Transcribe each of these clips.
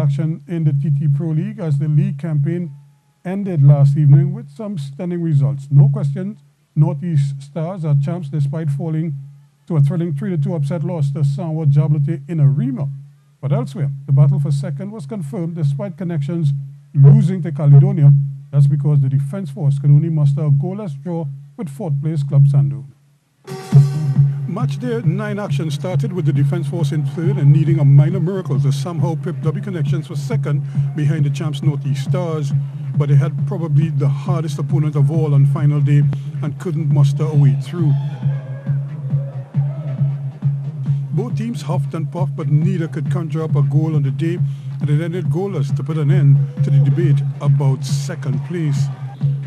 action in the TT Pro League as the league campaign ended last evening with some stunning results. No questions, Northeast Stars are champs despite falling to a thrilling 3-2 upset loss to San Juan Jabloteh in Arima. But elsewhere, the battle for second was confirmed despite Connections losing to Caledonia. That's because the Defence Force could only muster a goalless draw with fourth place Club Sando. Match day 9 action started with the Defence Force in third and needing a minor miracle to somehow pip W Connections for second behind the champs Northeast Stars. But they had probably the hardest opponent of all on final day and couldn't muster a way through. Both teams huffed and puffed, but neither could conjure up a goal on the day, and it ended goalless to put an end to the debate about second place.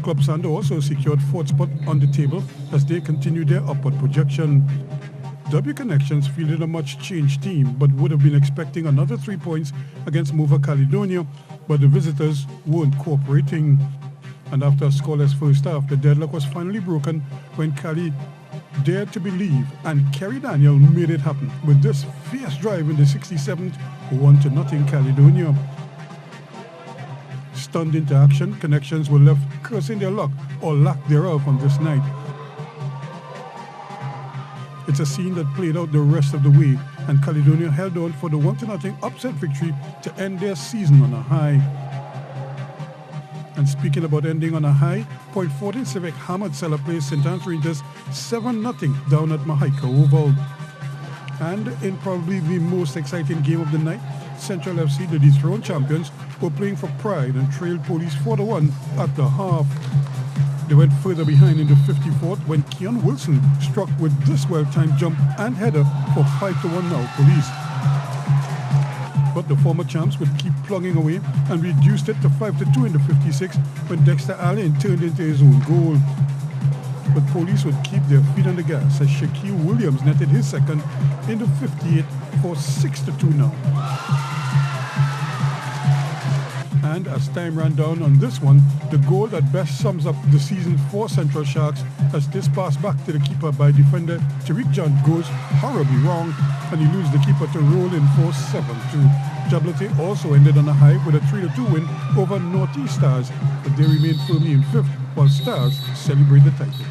Club Sando also secured fourth spot on the table as they continued their upward projection. W Connections fielded a much-changed team, but would have been expecting another 3 points against mover Caledonia, but the visitors weren't cooperating. And after a scoreless first half, the deadlock was finally broken when Cali dared to believe, and Kerry Daniel made it happen with this fierce drive in the 67th, 1-0 Caledonia. Stunned into action, Connections were left cursing their luck or lack thereof on this night. It's a scene that played out the rest of the way, and Caledonia held on for the 1-0 upset victory to end their season on a high. And speaking about ending on a high, Point 14 Civic hammered Cellar Place St. Anne's Rangers 7-0 down at Mahaika Oval. And in probably the most exciting game of the night, Central FC, the dethroned champions, were playing for pride and trailed Police 4-1 at the half. They went further behind in the 54th when Keon Wilson struck with this well-timed jump and header for 5-1 now Police. But the former champs would keep plugging away and reduced it to 5-2 in the 56th when Dexter Allen turned into his own goal. But Police would keep their feet on the gas as Shaquille Williams netted his second in the 58th for 6-2 now. And as time ran down on this one, the goal that best sums up the season for Central Sharks as this pass back to the keeper by defender Tariq John goes horribly wrong and he loses the keeper to roll in for 7-2. Jabloteh also ended on a high with a 3-2 win over Northeast Stars, but they remain firmly in fifth while Stars celebrate the title.